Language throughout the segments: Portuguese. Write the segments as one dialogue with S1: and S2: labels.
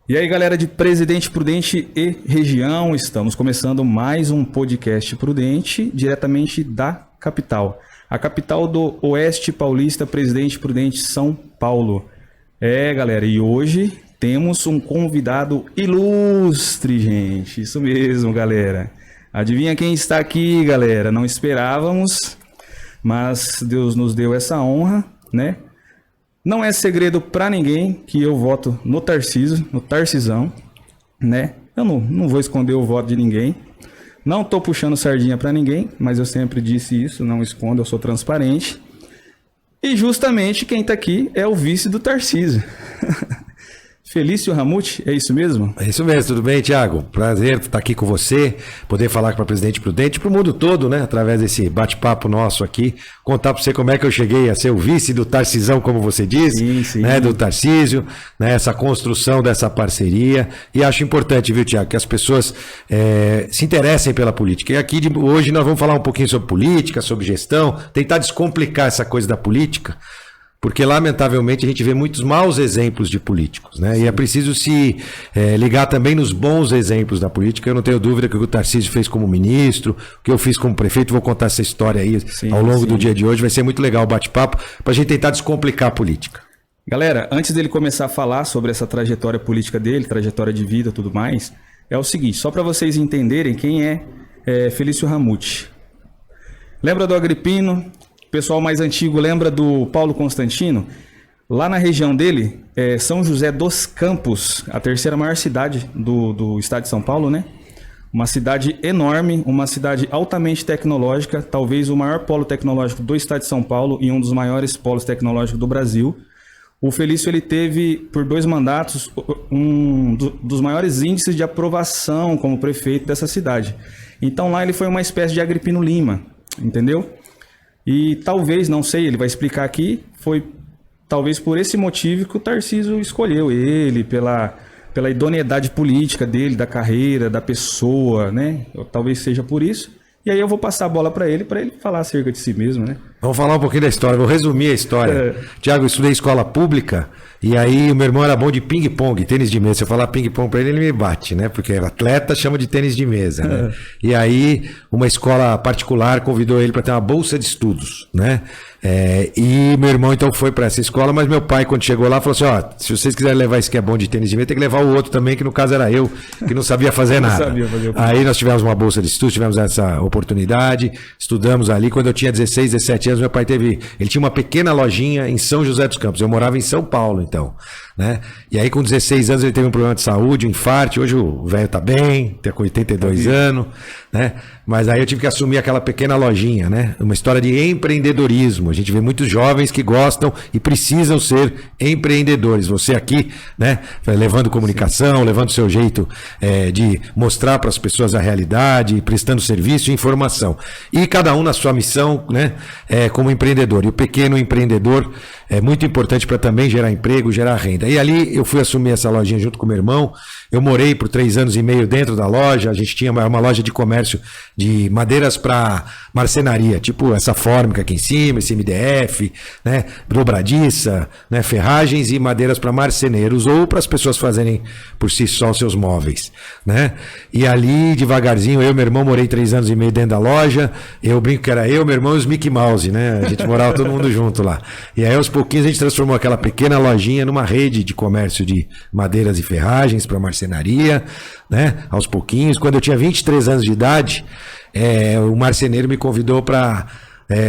S1: E aí, galera de Presidente Prudente e região, estamos começando mais um podcast Prudente, diretamente da capital. A capital do Oeste Paulista, Presidente Prudente, São Paulo. Galera, e hoje temos um convidado ilustre, gente. Isso mesmo, galera. Adivinha quem está aqui, galera? Não esperávamos, mas Deus nos deu essa honra, né? Não é segredo para ninguém que eu voto no Tarcísio, no Tarcisão, né? Eu não vou esconder o voto de ninguém. Não tô puxando sardinha para ninguém, mas eu sempre disse isso, não escondo, eu sou transparente. E justamente quem tá aqui é o vice do Tarcísio. Felício Ramute, é isso mesmo?
S2: É isso mesmo, tudo bem, Thiago? Prazer estar aqui com você, poder falar para o Presidente Prudente, para o mundo todo, né? Através desse bate-papo nosso aqui, contar para você como é que eu cheguei a ser o vice do Tarcisão, como você disse,
S1: sim.
S2: Né? Do Tarcísio, né? Essa construção dessa parceria. E acho importante, viu, Thiago, que as pessoas se interessem pela política. E aqui hoje nós vamos falar um pouquinho sobre política, sobre gestão, tentar descomplicar essa coisa da política. Porque, lamentavelmente, a gente vê muitos maus exemplos de políticos, né? Sim. E é preciso se ligar também nos bons exemplos da política. Eu não tenho dúvida que o Tarcísio fez como ministro, o que eu fiz como prefeito, vou contar essa história aí ao longo do dia de hoje. Vai ser muito legal o bate-papo para a gente tentar descomplicar a política.
S1: Galera, antes dele começar a falar sobre essa trajetória política dele, trajetória de vida e tudo mais, é o seguinte, só para vocês entenderem quem é Felício Ramute. Lembra do Agripino? O pessoal mais antigo lembra do Paulo Constantino? Lá na região dele, São José dos Campos, a terceira maior cidade do estado de São Paulo, né? Uma cidade enorme, uma cidade altamente tecnológica, talvez o maior polo tecnológico do estado de São Paulo e um dos maiores polos tecnológicos do Brasil. O Felício ele teve, por 2 mandatos, dos maiores índices de aprovação como prefeito dessa cidade. Então lá ele foi uma espécie de Agripino Lima, entendeu? E talvez, não sei, ele vai explicar aqui, foi talvez por esse motivo que o Tarcísio escolheu ele, pela idoneidade política dele, da carreira, da pessoa, né? Talvez seja por isso. E aí eu vou passar a bola para ele falar acerca de si mesmo, né?
S2: Vamos falar um pouquinho da história, vou resumir a história. Tiago, eu estudei escola pública e aí o meu irmão era bom de ping-pong, tênis de mesa. Se eu falar ping-pong para ele me bate, né? Porque atleta chama de tênis de mesa, né? E aí uma escola particular convidou ele para ter uma bolsa de estudos, né? E meu irmão então foi para essa escola, mas meu pai quando chegou lá falou assim, ó, se vocês quiserem levar esse que é bom de tênis de mesa, tem que levar o outro também, que no caso era eu, que não sabia fazer nada. Aí nós tivemos uma bolsa de estudos, tivemos essa oportunidade, estudamos ali. Quando eu tinha 16, 17 anos, meu pai ele tinha uma pequena lojinha em São José dos Campos. Eu morava em São Paulo, então, né? E aí com 16 anos ele teve um problema de saúde, um infarto. Hoje o velho tá bem, tem 82 anos, né? Mas aí eu tive que assumir aquela pequena lojinha, né? Uma história de empreendedorismo. A gente vê muitos jovens que gostam e precisam ser empreendedores. Você aqui, né? Levando comunicação, levando o seu jeito de mostrar para as pessoas a realidade, prestando serviço e informação. E cada um na sua missão, né? Como empreendedor. E o pequeno empreendedor é muito importante para também gerar emprego, gerar renda. E ali eu fui assumir essa lojinha junto com meu irmão. Eu morei por 3 anos e meio dentro da loja. A gente tinha uma loja de comércio de madeiras para marcenaria, tipo essa fórmica aqui em cima, esse MDF, né? Dobradiça, né? Ferragens e madeiras para marceneiros ou para as pessoas fazerem por si só os seus móveis, né? E ali, devagarzinho, eu e meu irmão morei 3 anos e meio dentro da loja. Eu brinco que era eu, meu irmão e os Mickey Mouse, né? A gente morava todo mundo junto lá. E aí, aos pouquinhos, a gente transformou aquela pequena lojinha numa rede de comércio de madeiras e ferragens para marcenaria, né? Aos pouquinhos. Quando eu tinha 23 anos de idade, o marceneiro me convidou para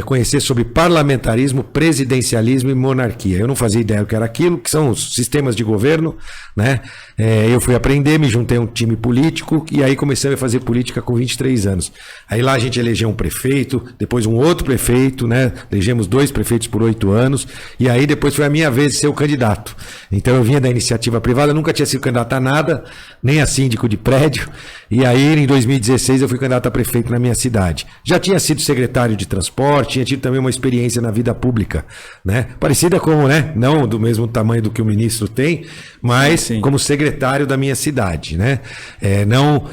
S2: conhecer sobre parlamentarismo, presidencialismo e monarquia. Eu não fazia ideia do que era aquilo, que são os sistemas de governo, né? Eu fui aprender, me juntei a um time político e aí comecei a fazer política com 23 anos. Aí lá a gente elegeu um prefeito, depois um outro prefeito, né? Elegemos 2 prefeitos por 8 anos e aí depois foi a minha vez de ser o candidato. Então eu vinha da iniciativa privada, nunca tinha sido candidato a nada, nem a síndico de prédio. E aí, em 2016, eu fui candidato a prefeito na minha cidade. Já tinha sido secretário de transporte, tinha tido também uma experiência na vida pública, né? Parecida como, né? Não do mesmo tamanho do que o ministro tem, mas
S1: Sim.
S2: como secretário da minha cidade, né? Não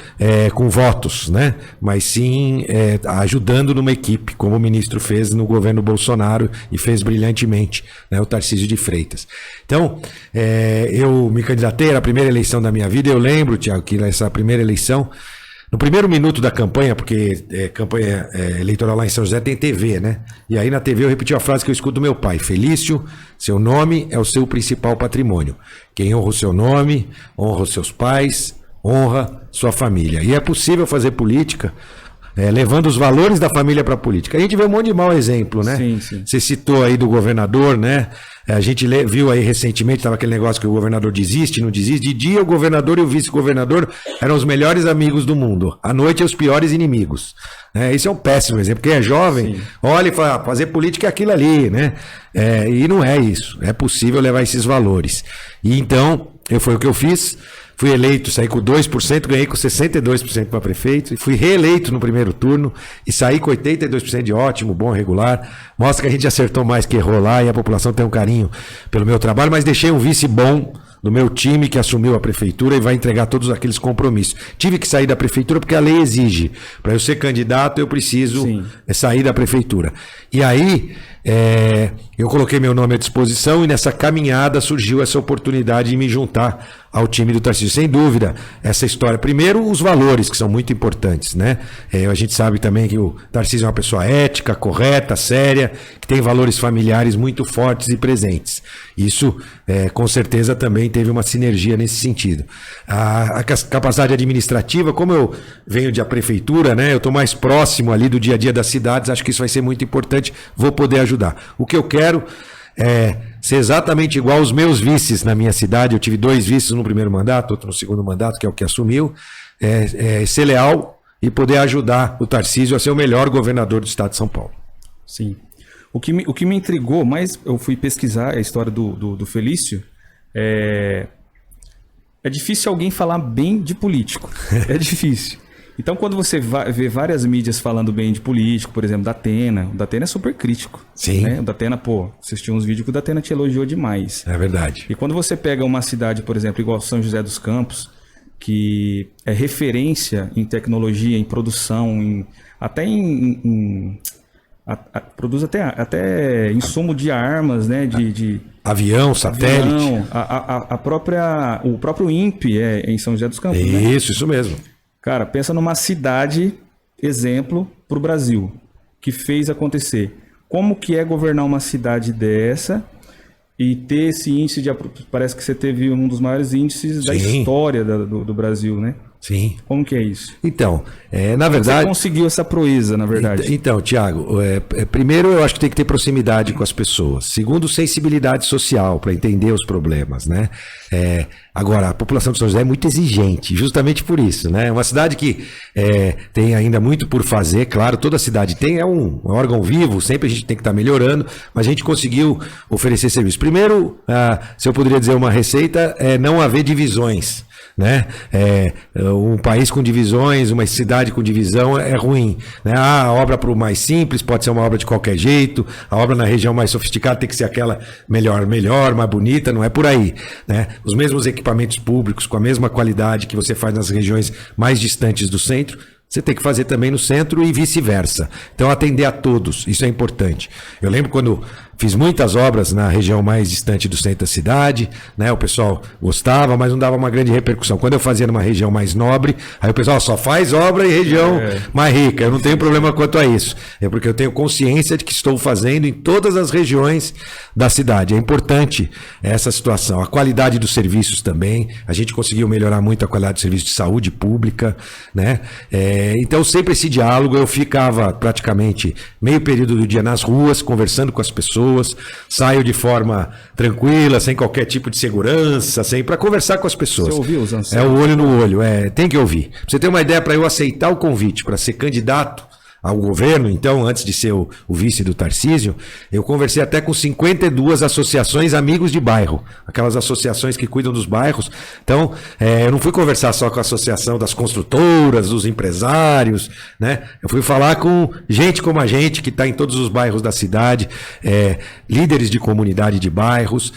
S2: com votos, né? Mas sim ajudando numa equipe, como o ministro fez no governo Bolsonaro e fez brilhantemente, né? O Tarcísio de Freitas. Então, eu me candidatei, era a primeira eleição da minha vida. Eu lembro, Tiago, que nessa primeira eleição, no primeiro minuto da campanha, porque campanha eleitoral lá em São José tem TV, né? E aí na TV eu repeti a frase que eu escuto do meu pai: Felício, seu nome é o seu principal patrimônio. Quem honra o seu nome, honra os seus pais, honra sua família. E é possível fazer política levando os valores da família para a política. A gente vê um monte de mau exemplo, né?
S1: Sim, sim.
S2: Você citou aí do governador, né? A gente viu aí recentemente, estava aquele negócio que o governador desiste, não desiste. De dia, o governador e o vice-governador eram os melhores amigos do mundo. À noite, os piores inimigos. Isso é um péssimo exemplo. Quem é jovem, olha e fala, fazer política é aquilo ali, né? E não é isso. É possível levar esses valores. E então, foi o que eu fiz. Fui eleito, saí com 2%, ganhei com 62% para prefeito. Fui reeleito no primeiro turno e saí com 82% de ótimo, bom, regular. Mostra que a gente acertou mais que errou lá e a população tem um carinho pelo meu trabalho, mas deixei um vice bom do meu time que assumiu a prefeitura e vai entregar todos aqueles compromissos. Tive que sair da prefeitura porque a lei exige. Para eu ser candidato, eu preciso sair da prefeitura. E aí, eu coloquei meu nome à disposição e nessa caminhada surgiu essa oportunidade de me juntar ao time do Tarcísio. Sem dúvida, essa história. Primeiro, os valores, que são muito importantes, né? A gente sabe também que o Tarcísio é uma pessoa ética, correta, séria, que tem valores familiares muito fortes e presentes. Isso, com certeza, também teve uma sinergia nesse sentido. A capacidade administrativa, como eu venho da prefeitura, né? Eu estou mais próximo ali do dia a dia das cidades, acho que isso vai ser muito importante, vou poder ajudar. O que eu quero ser exatamente igual aos meus vices na minha cidade. Eu tive 2 vices no primeiro mandato, outro no segundo mandato, que é o que assumiu. Ser leal e poder ajudar o Tarcísio a ser o melhor governador do estado de São Paulo.
S1: Sim. O que me intrigou, mas eu fui pesquisar a história do Felício. É difícil alguém falar bem de político. É difícil. Então, quando você vê várias mídias falando bem de político, por exemplo, o Datena é super crítico.
S2: Sim.
S1: Né? O Datena, assistiu uns vídeos que o Datena te elogiou demais.
S2: É verdade.
S1: E quando você pega uma cidade, por exemplo, igual São José dos Campos, que é referência em tecnologia, em produção, produz até insumo de armas, né? De
S2: avião, satélite.
S1: Avião, o próprio INPE é em São José dos Campos.
S2: Isso mesmo.
S1: Cara, pensa numa cidade, exemplo, para o Brasil, que fez acontecer. Como que é governar uma cidade dessa e ter esse índice parece que você teve um dos maiores índices da história do Brasil, né?
S2: Sim.
S1: Como que é isso?
S2: Então, na verdade...
S1: Você conseguiu essa proeza, na verdade.
S2: Então, Tiago, primeiro eu acho que tem que ter proximidade com as pessoas. Segundo, sensibilidade social para entender os problemas, né? Agora, a população de São José é muito exigente, justamente por isso, né? É uma cidade que tem ainda muito por fazer, claro, toda cidade tem, é um órgão vivo, sempre a gente tem que estar melhorando, mas a gente conseguiu oferecer serviço. Primeiro, se eu poderia dizer uma receita, é não haver divisões. Né? Um país com divisões, uma cidade com divisão é ruim, né? A obra para o mais simples pode ser uma obra de qualquer jeito, a obra na região mais sofisticada tem que ser aquela melhor, mais bonita, não é por aí, né? Os mesmos equipamentos públicos com a mesma qualidade que você faz nas regiões mais distantes do centro, você tem que fazer também no centro e vice-versa. Então, atender a todos, isso é importante. Eu lembro quando fiz muitas obras na região mais distante do centro da cidade, né? O pessoal gostava, mas não dava uma grande repercussão. Quando eu fazia numa região mais nobre, aí o pessoal só faz obra em região mais rica. Eu não tenho problema quanto a isso. É porque eu tenho consciência de que estou fazendo em todas as regiões da cidade. É importante essa situação. A qualidade dos serviços também. A gente conseguiu melhorar muito a qualidade do serviço de saúde pública, né? Então, sempre esse diálogo, eu ficava praticamente meio período do dia nas ruas, conversando com as pessoas, saio de forma tranquila, sem qualquer tipo de segurança, para conversar com as pessoas.
S1: Você ouviu os anseios?
S2: É o olho no olho, tem que ouvir. Pra você ter uma ideia, para eu aceitar o convite para ser candidato ao governo, então, antes de ser o vice do Tarcísio, eu conversei até com 52 associações amigos de bairro, aquelas associações que cuidam dos bairros. Então, eu não fui conversar só com a associação das construtoras, dos empresários, né? Eu fui falar com gente como a gente, que está em todos os bairros da cidade, líderes de comunidade de bairros,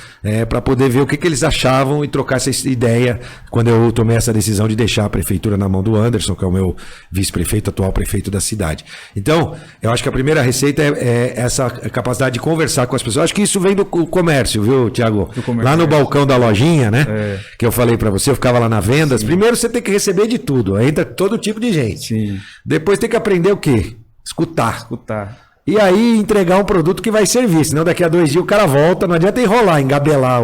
S2: para poder ver o que eles achavam e trocar essa ideia quando eu tomei essa decisão de deixar a prefeitura na mão do Anderson, que é o meu vice-prefeito, atual prefeito da cidade. Então, eu acho que a primeira receita é essa capacidade de conversar com as pessoas. Eu acho que isso vem do comércio, viu, Tiago? Lá no balcão da lojinha, né? Que eu falei para você, eu ficava lá na vendas. Sim. Primeiro você tem que receber de tudo, entra todo tipo de gente. Sim. Depois tem que aprender o quê? Escutar. E aí entregar um produto que vai servir, senão daqui a 2 dias o cara volta, não adianta enrolar, engabelar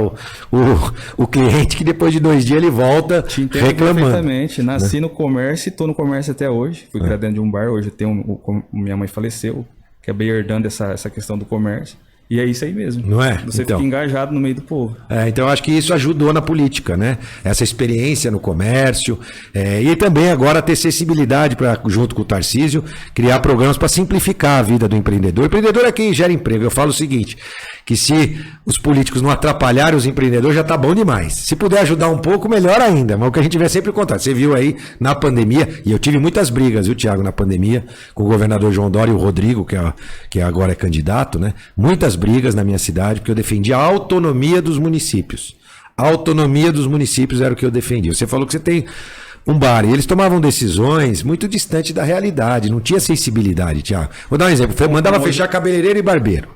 S2: o cliente, que depois de 2 dias ele volta reclamando.
S1: Perfeitamente, nasci no comércio e estou no comércio até hoje, fui criado dentro de um bar, hoje eu tenho, minha mãe faleceu, acabei herdando essa questão do comércio. E é isso aí mesmo.
S2: Não é?
S1: Você fica engajado no meio do povo.
S2: Então eu acho que isso ajudou na política, né? Essa experiência no comércio. E também agora ter sensibilidade para, junto com o Tarcísio, criar programas para simplificar a vida do empreendedor. O empreendedor é quem gera emprego. Eu falo o seguinte, que se os políticos não atrapalharem os empreendedores, já tá bom demais. Se puder ajudar um pouco, melhor ainda. Mas o que a gente vê sempre contato. Você viu aí na pandemia, e eu tive muitas brigas, viu, Tiago, na pandemia, com o governador João Dória e o Rodrigo, que agora é candidato, né? Muitas brigas na minha cidade, porque eu defendia a autonomia dos municípios. A autonomia dos municípios era o que eu defendia. Você falou que você tem um bar, e eles tomavam decisões muito distantes da realidade, não tinha sensibilidade, Tiago. Vou dar um exemplo, mandava fechar cabeleireiro e barbeiro,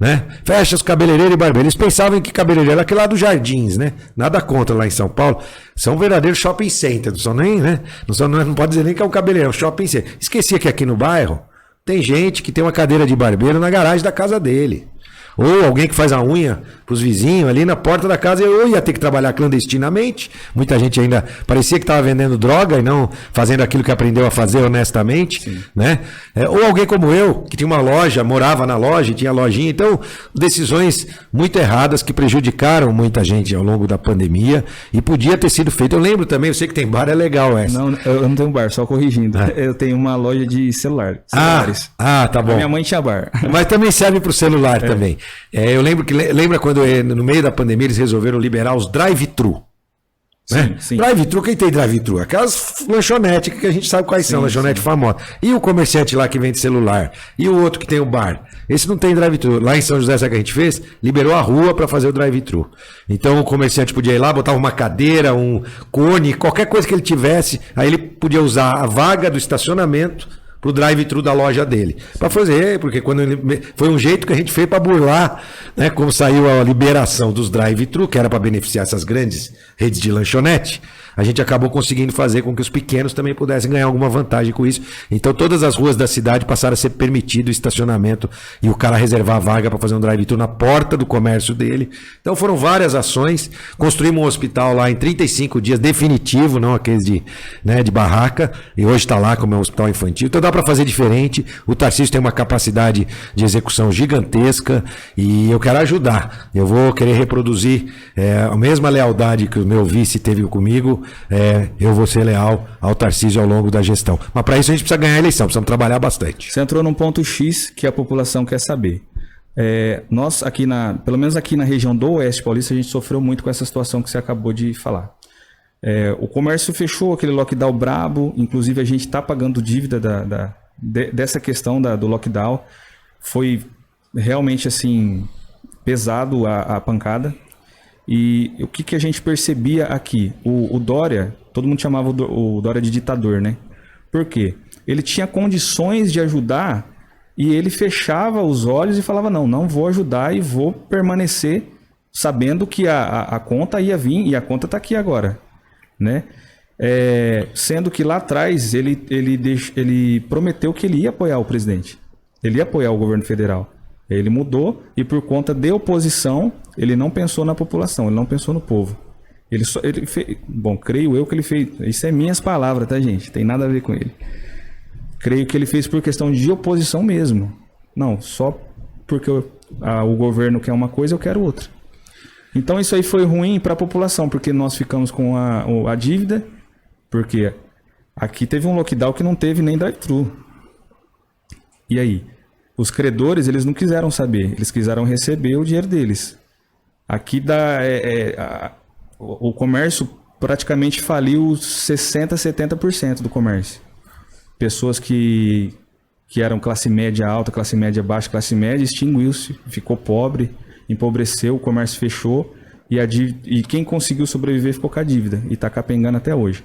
S2: né? Fecha os cabeleireiros e barbeiros. Eles pensavam que cabeleireiro era aquele lá dos Jardins, né? Nada contra lá em São Paulo. São verdadeiros shopping center, não são nem, né? Não pode dizer nem que é um cabeleireiro, é um shopping center. Esquecia que aqui no bairro tem gente que tem uma cadeira de barbeiro na garagem da casa dele. Ou alguém que faz a unha para os vizinhos ali na porta da casa, eu ia ter que trabalhar clandestinamente. Muita gente ainda parecia que estava vendendo droga e não fazendo aquilo que aprendeu a fazer honestamente, né? Ou alguém como eu, que tinha uma loja, morava na loja, tinha lojinha. Então, decisões muito erradas que prejudicaram muita gente ao longo da pandemia e podia ter sido feito. Eu lembro também, eu sei que tem bar, é legal essa.
S1: Não, eu não tenho bar, só corrigindo. Eu tenho uma loja de celulares.
S2: Tá bom.
S1: A minha mãe tinha bar.
S2: Mas também serve para o celular também. Eu lembro quando no meio da pandemia eles resolveram liberar os drive-thru. Né? Sim. Drive-thru, quem tem drive-thru? Aquelas lanchonetes que a gente sabe quais são, lanchonete famosa. E o comerciante lá que vende celular? E o outro que tem o bar? Esse não tem drive-thru. Lá em São José, sabe o que a gente fez? Liberou a rua para fazer o drive-thru. Então o comerciante podia ir lá, botava uma cadeira, um cone, qualquer coisa que ele tivesse, aí ele podia usar a vaga do estacionamento pro drive-thru da loja dele. Para fazer, porque foi um jeito que a gente fez para burlar, né? Como saiu a liberação dos drive-thru, que era para beneficiar essas grandes redes de lanchonete, a gente acabou conseguindo fazer com que os pequenos também pudessem ganhar alguma vantagem com isso. Então todas as ruas da cidade passaram a ser permitido o estacionamento e o cara reservar a vaga para fazer um drive-thru na porta do comércio dele. Então foram várias ações. Construímos um hospital lá em 35 dias, definitivo, não aqueles de barraca, e hoje está lá como é um hospital infantil. Então dá para fazer diferente. O Tarcísio tem uma capacidade de execução gigantesca e eu quero ajudar. Eu vou querer reproduzir a mesma lealdade que o meu vice teve comigo. Eu vou ser leal ao Tarcísio ao longo da gestão. Mas para isso a gente precisa ganhar a eleição, precisamos trabalhar bastante.
S1: Você entrou num ponto X que a população quer saber. Nós, pelo menos aqui na região do Oeste Paulista, a gente sofreu muito com essa situação que você acabou de falar. O comércio fechou, aquele lockdown brabo, inclusive a gente está pagando dívida dessa questão do lockdown. Foi realmente assim pesado a pancada. E o que a gente percebia aqui? O Dória, todo mundo chamava o Dória de ditador, né? Por quê? Ele tinha condições de ajudar e ele fechava os olhos e falava, não vou ajudar e vou permanecer sabendo que a conta ia vir e a conta está aqui agora, né? Sendo que lá atrás ele prometeu que ele ia apoiar o presidente, ele ia apoiar o governo federal. Ele mudou e por conta de oposição, ele não pensou na população, ele não pensou no povo. Ele fez, creio eu que ele fez, isso é minhas palavras, tá, gente? Tem nada a ver com ele. Creio que ele fez por questão de oposição mesmo. Não, só porque o governo quer uma coisa, eu quero outra. Então isso aí foi ruim para a população, porque nós ficamos com a dívida, porque aqui teve um lockdown que não teve nem drive-thru. E aí? Os credores, eles não quiseram saber, eles quiseram receber o dinheiro deles. Aqui o comércio praticamente faliu 60%, 70% do comércio. Pessoas que eram classe média alta, classe média baixa, classe média, extinguiu-se, ficou pobre, empobreceu, o comércio fechou e quem conseguiu sobreviver ficou com a dívida e está capengando até hoje.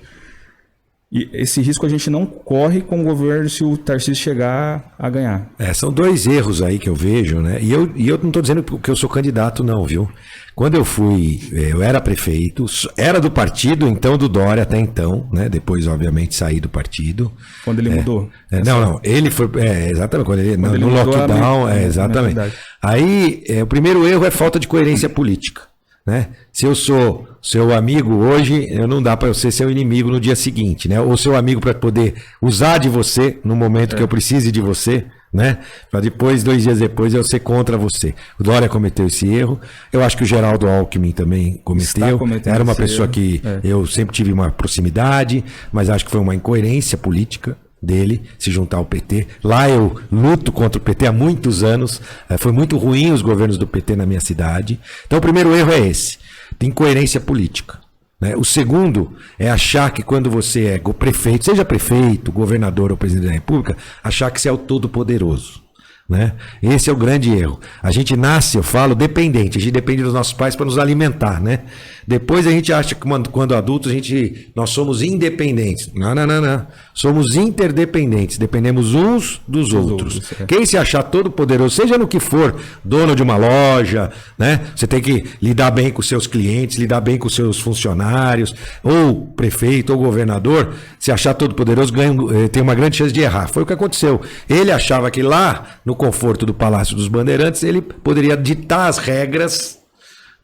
S1: E esse risco a gente não corre com o governo se o Tarcísio chegar a ganhar.
S2: São dois erros aí que eu vejo, né? E eu não estou dizendo que eu sou candidato, não, viu? Quando eu era prefeito, era do partido, então, do Dória até então, né? Depois, obviamente, saí do partido.
S1: Quando ele mudou?
S2: Não, ele foi, exatamente, quando ele no lockdown, exatamente. Aí, o primeiro erro é falta de coerência política, né? Se eu sou seu amigo hoje, não dá para eu ser seu inimigo no dia seguinte, né? Ou seu amigo para poder usar de você no momento que eu precise de você, né? Para depois, 2 dias depois, eu ser contra você. O Dória cometeu esse erro. Eu acho que o Geraldo Alckmin também cometeu. Era uma pessoa que eu sempre tive uma proximidade, mas acho que foi uma incoerência política dele se juntar ao PT. Lá eu luto contra o PT há muitos anos. Foi muito ruim os governos do PT na minha cidade. Então o primeiro erro é esse. Tem incoerência política, né? O segundo é achar que quando você é prefeito, seja prefeito, governador ou presidente da República, achar que você é o todo-poderoso, né? Esse é o grande erro. A gente nasce, eu falo, dependente. A gente depende dos nossos pais para nos alimentar, né? Depois a gente acha que quando adultos nós somos independentes. Não. Somos interdependentes. Dependemos uns dos outros. Quem se achar todo poderoso, seja no que for, dono de uma loja, né? Você tem que lidar bem com seus clientes, lidar bem com seus funcionários, ou prefeito, ou governador. Se achar todo poderoso, tem uma grande chance de errar. Foi o que aconteceu. Ele achava que lá, no conforto do Palácio dos Bandeirantes, ele poderia ditar as regras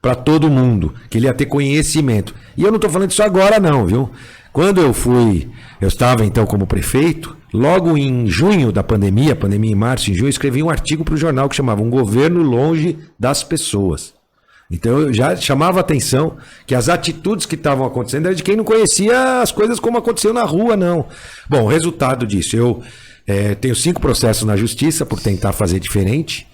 S2: para todo mundo, que ele ia ter conhecimento. E eu não estou falando disso agora não, viu? Quando eu estava então como prefeito, logo em junho da pandemia em março, em junho, eu escrevi um artigo para o jornal que chamava Um Governo Longe das Pessoas. Então eu já chamava a atenção que as atitudes que estavam acontecendo eram de quem não conhecia as coisas como aconteceu na rua, não. Bom, o resultado disso, eu tenho 5 processos na justiça por tentar fazer diferente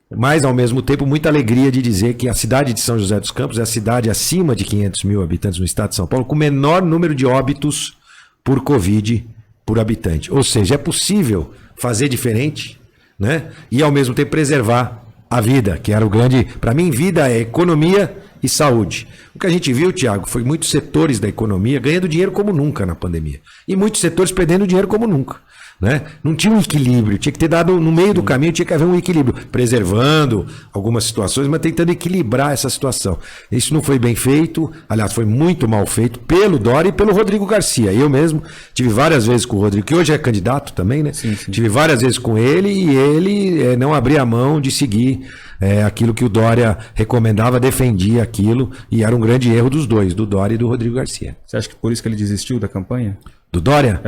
S2: mas, ao mesmo tempo, muita alegria de dizer que a cidade de São José dos Campos é a cidade acima de 500 mil habitantes no estado de São Paulo com o menor número de óbitos por Covid por habitante. Ou seja, é possível fazer diferente, né? E, ao mesmo tempo, preservar a vida, que era o grande... Para mim, vida é economia e saúde. O que a gente viu, Thiago, foi muitos setores da economia ganhando dinheiro como nunca na pandemia. E muitos setores perdendo dinheiro como nunca. Né? Não tinha um equilíbrio, tinha que ter dado no meio do caminho, tinha que haver um equilíbrio, preservando algumas situações, mas tentando equilibrar essa situação. Isso não foi bem feito, aliás, foi muito mal feito pelo Dória e pelo Rodrigo Garcia. Eu mesmo tive várias vezes com o Rodrigo, que hoje é candidato também, né? Sim. Tive várias vezes com ele e ele não abria mão de seguir aquilo que o Dória recomendava, defendia aquilo, e era um grande erro dos dois, do Dória e do Rodrigo Garcia.
S1: Você acha que por isso que ele desistiu da campanha?
S2: Do Dória?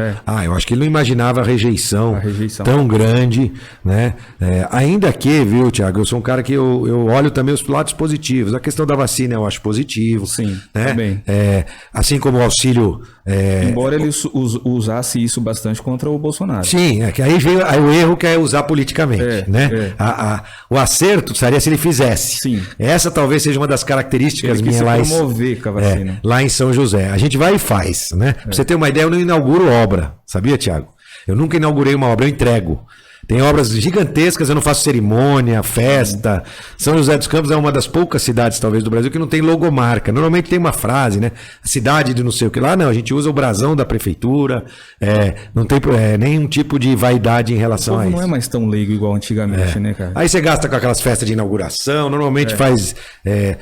S2: Eu acho que ele não imaginava a rejeição tão grande, né? Ainda que, viu, Thiago, eu sou um cara que eu olho também os lados positivos. A questão da vacina eu acho positivo.
S1: Sim,
S2: né?
S1: também.
S2: Assim como o auxílio...
S1: Embora ele usasse isso bastante contra o Bolsonaro.
S2: Sim, que aí veio o erro que é usar politicamente, né? O acerto seria se ele fizesse.
S1: Sim.
S2: Essa talvez seja uma das características minhas lá
S1: promover com a vacina.
S2: Lá em São José. A gente vai e faz, né? Pra você ter uma ideia, eu não inauguro obra, sabia, Thiago? Eu nunca inaugurei uma obra, eu entrego. Tem obras gigantescas, eu não faço cerimônia, festa. São José dos Campos é uma das poucas cidades, talvez, do Brasil que não tem logomarca. Normalmente tem uma frase, né? Cidade de não sei o que lá. Não, a gente usa o brasão da prefeitura. Não tem nenhum tipo de vaidade em relação a isso.
S1: Não é mais tão leigo igual antigamente, né, cara?
S2: Aí você gasta com aquelas festas de inauguração, normalmente faz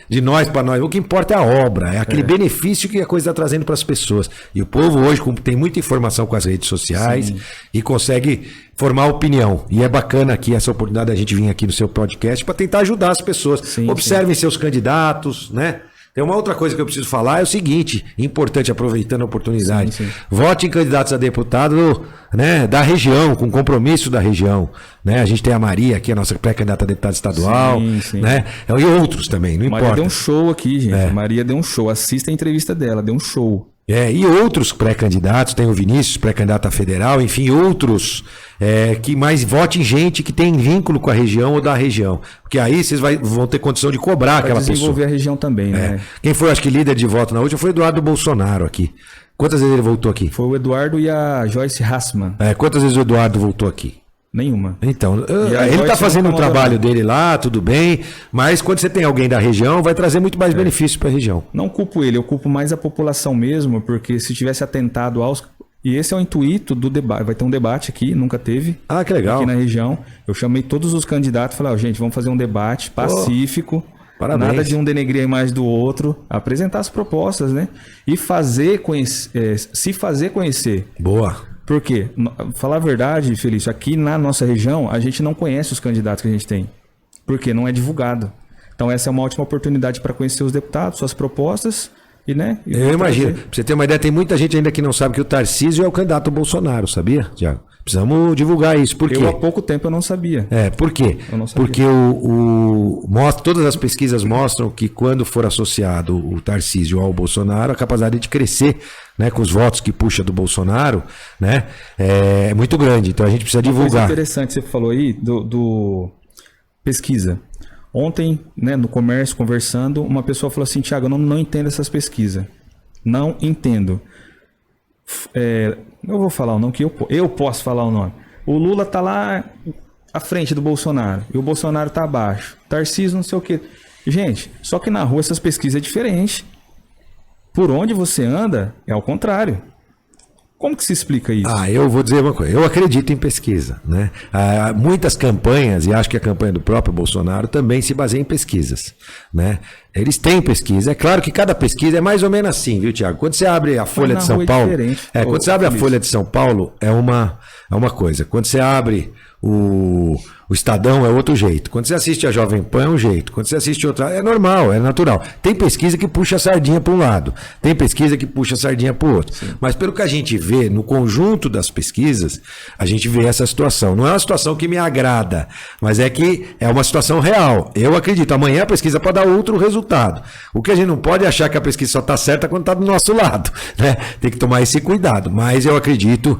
S2: de nós para nós. O que importa é a obra, é aquele benefício que a coisa está trazendo para as pessoas. E o povo hoje tem muita informação com as redes sociais e consegue formar opinião. E é bacana aqui essa oportunidade da gente vir aqui no seu podcast para tentar ajudar as pessoas. Observem seus candidatos, né? Tem uma outra coisa que eu preciso falar, é o seguinte, importante, aproveitando a oportunidade. Vote em candidatos a deputado, né, da região, com compromisso da região. Né? A gente tem a Maria aqui, a nossa pré-candidata a deputada estadual, né? E outros também, não importa.
S1: Maria deu um show aqui, gente. A Maria deu um show. Assista a entrevista dela, deu um show.
S2: E outros pré-candidatos, tem o Vinícius, pré-candidato a federal, enfim, outros que mais votem gente que tem vínculo com a região ou da região. Porque aí vocês vão ter condição de cobrar aquela pessoa.
S1: Desenvolver a região também, né?
S2: Quem foi, acho que, líder de voto na última foi o Eduardo Bolsonaro aqui. Quantas vezes ele voltou aqui?
S1: Foi o Eduardo e a Joyce Hassman.
S2: Quantas vezes o Eduardo voltou aqui?
S1: Nenhuma.
S2: Então, ele está fazendo um trabalho dele lá, tudo bem, mas quando você tem alguém da região, vai trazer muito mais benefício para a região.
S1: Não culpo ele, eu culpo mais a população mesmo, porque se tivesse atentado aos... E esse é o intuito do debate. Vai ter um debate aqui, nunca teve.
S2: Ah, que legal.
S1: Aqui na região. Eu chamei todos os candidatos e falei, gente, vamos fazer um debate pacífico.
S2: Parabéns.
S1: Nada de um denegrir a imagem do outro. Apresentar as propostas, né? E se fazer conhecer.
S2: Boa.
S1: Por quê? Falar a verdade, Felício, aqui na nossa região, a gente não conhece os candidatos que a gente tem. Porque não é divulgado. Então essa é uma ótima oportunidade para conhecer os deputados, suas propostas e, né?
S2: Eu imagino. Para você ter uma ideia, tem muita gente ainda que não sabe que o Tarcísio é o candidato ao Bolsonaro, sabia, Tiago? Precisamos divulgar isso. Por quê?
S1: Eu há pouco tempo eu não sabia.
S2: Por quê?
S1: Eu não sabia.
S2: Porque todas as pesquisas mostram que quando for associado o Tarcísio ao Bolsonaro, a capacidade de crescer, né, com os votos que puxa do Bolsonaro, né, é muito grande. Então a gente precisa divulgar.
S1: Uma coisa interessante que você falou aí do pesquisa. Ontem, né, no comércio, conversando, uma pessoa falou assim, Tiago, eu não entendo essas pesquisas. Não entendo. Eu vou falar o nome, que eu posso falar o nome. O Lula tá lá à frente do Bolsonaro e o Bolsonaro tá abaixo. Tarcísio não sei o quê. Gente, só que na rua essas pesquisas é diferente. Por onde você anda é ao contrário. Como que se explica isso?
S2: Eu vou dizer uma coisa. Eu acredito em pesquisa, né? Muitas campanhas, e acho que a campanha do próprio Bolsonaro também se baseia em pesquisas, né? Eles têm pesquisa. É claro que cada pesquisa é mais ou menos assim, viu, Tiago? Quando você abre a Folha de São Paulo... Quando você abre a Folha de São Paulo, é uma coisa. Quando você abre o Estadão, é outro jeito. Quando você assiste a Jovem Pan, é um jeito. Quando você assiste outra, é normal, é natural. Tem pesquisa que puxa a sardinha para um lado. Tem pesquisa que puxa a sardinha para o outro. Sim. Mas pelo que a gente vê, no conjunto das pesquisas, a gente vê essa situação. Não é uma situação que me agrada, mas é que é uma situação real. Eu acredito, amanhã a pesquisa pode dar outro resultado. O que a gente não pode é achar que a pesquisa só está certa quando está do nosso lado, né? Tem que tomar esse cuidado. Mas eu acredito,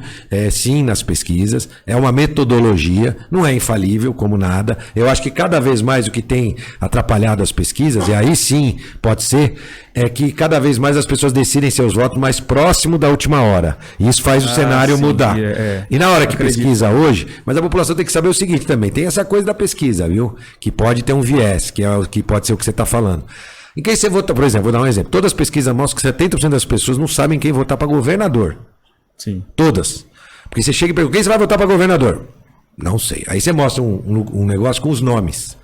S2: sim, nas pesquisas. É uma metodologia, não é infalível como nada. Eu acho que cada vez mais o que tem atrapalhado as pesquisas, e aí sim pode ser, é que cada vez mais as pessoas decidem seus votos mais próximo da última hora. E isso faz o cenário mudar. E na hora que pesquisa hoje, mas a população tem que saber o seguinte também, tem essa coisa da pesquisa, viu? Que pode ter um viés, que pode ser o que você está falando. Em quem você vota, por exemplo, vou dar um exemplo. Todas as pesquisas mostram que 70% das pessoas não sabem quem votar para governador.
S1: Sim.
S2: Todas. Porque você chega e pergunta, quem você vai votar para governador? Não sei. Aí você mostra um negócio com os nomes.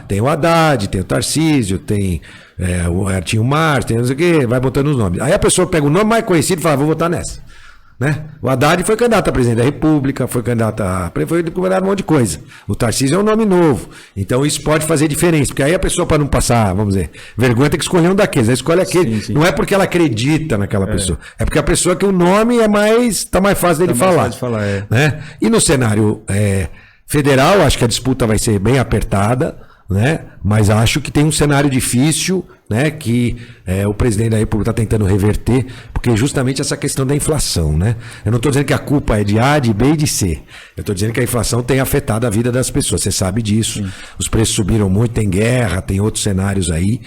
S2: Tem o Haddad, tem o Tarcísio, tem o Artinho Mar, tem não sei o quê, vai botando os nomes. Aí a pessoa pega o nome mais conhecido e fala, vou votar nessa. Né? O Haddad foi candidato a presidente da República, foi candidato a um monte de coisa. O Tarcísio é um nome novo. Então isso pode fazer diferença. Porque aí a pessoa, para não passar, vamos dizer, vergonha, tem que escolher um daqueles. Ela escolhe aquele. Sim. Não é porque ela acredita naquela pessoa. É porque a pessoa que o nome está mais fácil dele falar.
S1: Mais fácil de falar,
S2: né? E no cenário federal, acho que a disputa vai ser bem apertada, né? Mas acho que tem um cenário difícil, né? Que o presidente da República está tentando reverter, porque justamente essa questão da inflação, né? Eu não estou dizendo que a culpa é de A, de B e de C. Eu estou dizendo que a inflação tem afetado a vida das pessoas. Você sabe disso. Sim. Os preços subiram muito, tem guerra, tem outros cenários aí.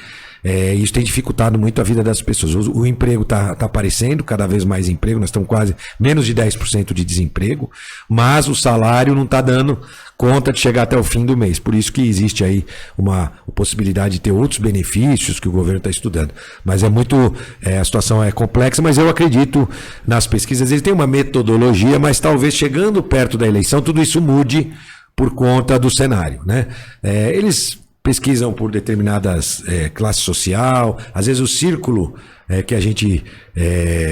S2: Isso tem dificultado muito a vida das pessoas. O emprego está aparecendo, cada vez mais emprego, nós estamos quase menos de 10% de desemprego, mas o salário não está dando conta de chegar até o fim do mês. Por isso que existe aí uma possibilidade de ter outros benefícios que o governo está estudando. Mas a situação é complexa, mas eu acredito nas pesquisas. Ele tem uma metodologia, mas talvez chegando perto da eleição, tudo isso mude por conta do cenário, né? Eles pesquisam por determinadas classe social, às vezes o círculo que a gente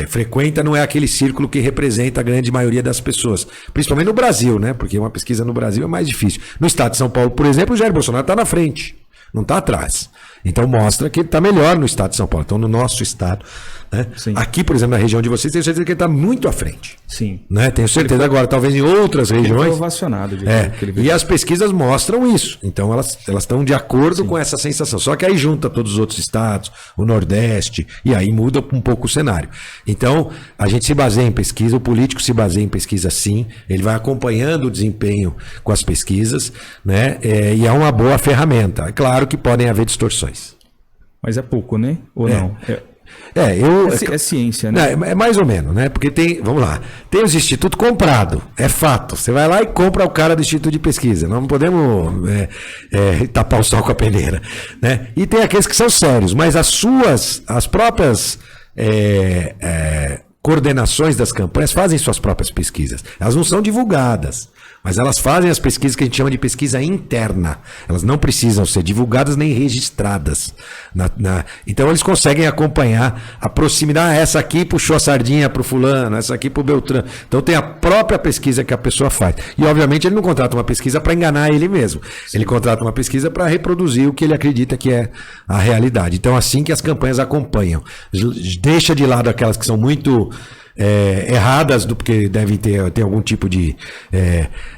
S2: frequenta não é aquele círculo que representa a grande maioria das pessoas, principalmente no Brasil, né? Porque uma pesquisa no Brasil é mais difícil. No estado de São Paulo, por exemplo, o Jair Bolsonaro está na frente, não está atrás. Então mostra que ele está melhor no estado de São Paulo. Então no nosso estado Né?
S1: Sim.
S2: Aqui, por exemplo, na região de vocês, tenho certeza que ele está muito à frente.
S1: Sim.
S2: Né? Tenho certeza agora, talvez em outras
S1: Ele foi
S2: regiões.
S1: ovacionado. Que ele
S2: E
S1: veio.
S2: as pesquisas mostram isso. Então elas estão de acordo com essa sensação. Só que aí junta todos os outros estados, o Nordeste, e aí muda um pouco o cenário. Então, a gente se baseia em pesquisa, o político se baseia em pesquisa sim, ele vai acompanhando o desempenho com as pesquisas, né? E é uma boa ferramenta. É claro que podem haver distorções.
S1: Mas é pouco, né? Ou não? É ciência, né?
S2: É mais ou menos, né? Porque tem, vamos lá, tem os institutos comprado, é fato. Você vai lá e compra o cara do instituto de pesquisa. Nós não podemos tapar o sol com a peneira, né? E tem aqueles que são sérios, mas as próprias coordenações das campanhas fazem suas próprias pesquisas. Elas não são divulgadas, mas elas fazem as pesquisas que a gente chama de pesquisa interna. Elas não precisam ser divulgadas nem registradas. Então eles conseguem acompanhar a proximidade. Essa aqui puxou a sardinha para o fulano, essa aqui para o Beltrano. Então tem a própria pesquisa que a pessoa faz. E obviamente ele não contrata uma pesquisa para enganar ele mesmo. Sim. Ele contrata uma pesquisa para reproduzir o que ele acredita que é a realidade. Então assim que as campanhas acompanham. Deixa de lado aquelas que são muito erradas, porque devem ter algum tipo de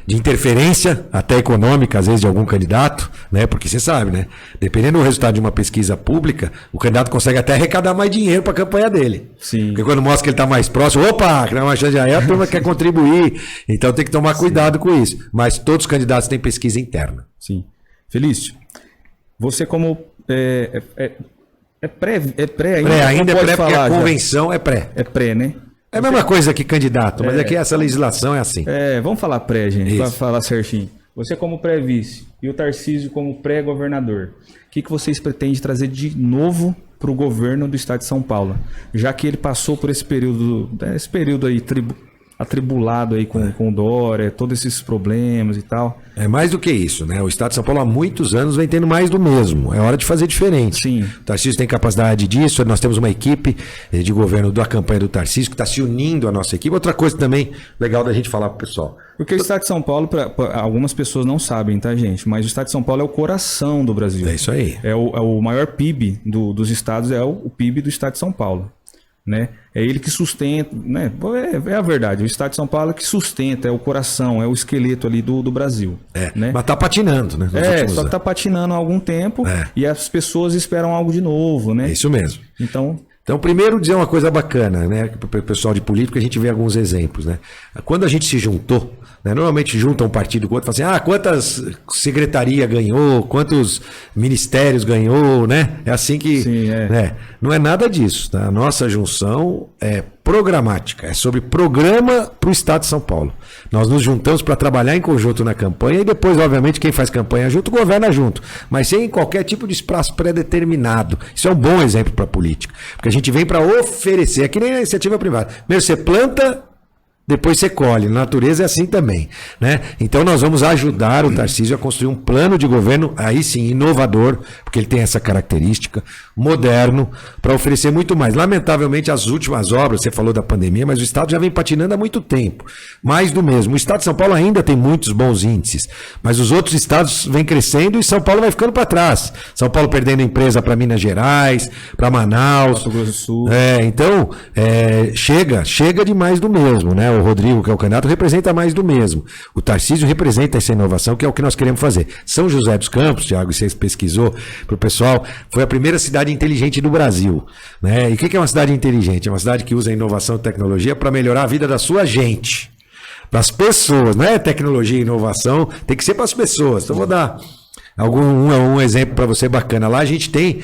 S2: interferência, até econômica, às vezes, de algum candidato, né? Porque você sabe, né? Dependendo do resultado de uma pesquisa pública, o candidato consegue até arrecadar mais dinheiro para a campanha dele.
S1: Sim.
S2: Porque quando mostra que ele está mais próximo, opa, que não é uma chance de a turma quer contribuir. Então tem que tomar cuidado com isso. Mas todos os candidatos têm pesquisa interna.
S1: Sim. Felício, você como pré ainda?
S2: Ainda é pré, porque a
S1: já?
S2: convenção é pré.
S1: É pré, né?
S2: É a mesma coisa que candidato, mas é que essa legislação é assim.
S1: Vamos falar pré, gente, para
S2: Isso.
S1: falar certinho. Você como pré-vice e o Tarcísio como pré-governador, o que vocês pretendem trazer de novo para o governo do estado de São Paulo? Já que ele passou por esse período aí atribulado aí com o Dória, todos esses problemas e tal.
S2: É mais do que isso, né? O estado de São Paulo há muitos anos vem tendo mais do mesmo. É hora de fazer diferente.
S1: Sim.
S2: O Tarcísio tem capacidade disso. Nós temos uma equipe de governo da campanha do Tarcísio que está se unindo à nossa equipe. Outra coisa também legal da gente falar para o pessoal.
S1: Porque o estado de São Paulo, algumas pessoas não sabem, tá, gente? Mas o estado de São Paulo é o coração do Brasil.
S2: É isso aí.
S1: É o maior PIB dos estados, é o PIB do estado de São Paulo. Né? É ele que sustenta, né? É a verdade, o estado de São Paulo é que sustenta, é o coração, é o esqueleto ali do Brasil. Né?
S2: Mas tá patinando, né?
S1: Só que tá patinando há algum tempo e as pessoas esperam algo de novo, né?
S2: É isso mesmo.
S1: Então,
S2: primeiro dizer uma coisa bacana, né? Para o pessoal de política, a gente vê alguns exemplos, né? Quando a gente se juntou, né? Normalmente junta um partido com outro e fala assim, quantas secretaria ganhou, quantos ministérios ganhou, né? É assim que...
S1: Sim,
S2: né? Não é nada disso, tá? A nossa junção é programática, é sobre programa para o Estado de São Paulo. Nós nos juntamos para trabalhar em conjunto na campanha e depois, obviamente, quem faz campanha junto, governa junto, mas sem qualquer tipo de espaço pré-determinado. Isso é um bom exemplo para a política, porque a gente vem para oferecer, é que nem a iniciativa privada. Primeiro você planta, depois você colhe. Na natureza é assim também, né? Então nós vamos ajudar o Tarcísio a construir um plano de governo, aí sim, inovador, porque ele tem essa característica, moderno, para oferecer muito mais. Lamentavelmente, as últimas obras, você falou da pandemia, mas o Estado já vem patinando há muito tempo. Mais do mesmo. O Estado de São Paulo ainda tem muitos bons índices, mas os outros estados vêm crescendo e São Paulo vai ficando para trás. São Paulo perdendo empresa para Minas Gerais, para Manaus.
S1: Mato Grosso do Sul.
S2: Então, chega de mais do mesmo, né? O Rodrigo, que é o candidato, representa mais do mesmo. O Tarcísio representa essa inovação, que é o que nós queremos fazer. São José dos Campos, Thiago, você pesquisou para o pessoal, foi a primeira cidade inteligente do Brasil, né? E o que é uma cidade inteligente? É uma cidade que usa inovação e tecnologia para melhorar a vida da sua gente, para as pessoas, não é tecnologia e inovação, tem que ser para as pessoas. Então, vou dar um exemplo para você bacana. Lá a gente tem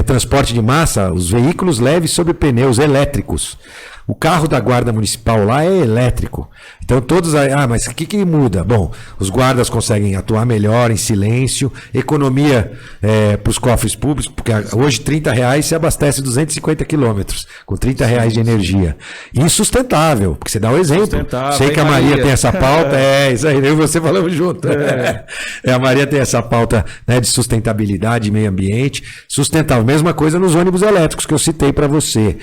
S2: transporte de massa, os veículos leves sobre pneus elétricos. O carro da guarda municipal lá é elétrico. Então todos... mas o que muda? Bom, os guardas conseguem atuar melhor, em silêncio, economia para os cofres públicos, porque hoje R$30 se abastece 250 quilômetros, com R$30 de energia. E sustentável, porque você dá o exemplo. Sei que a Maria tem essa pauta, isso aí, eu e você falamos junto. A Maria tem essa pauta, né, de sustentabilidade e meio ambiente, sustentável. Mesma coisa nos ônibus elétricos que eu citei para você.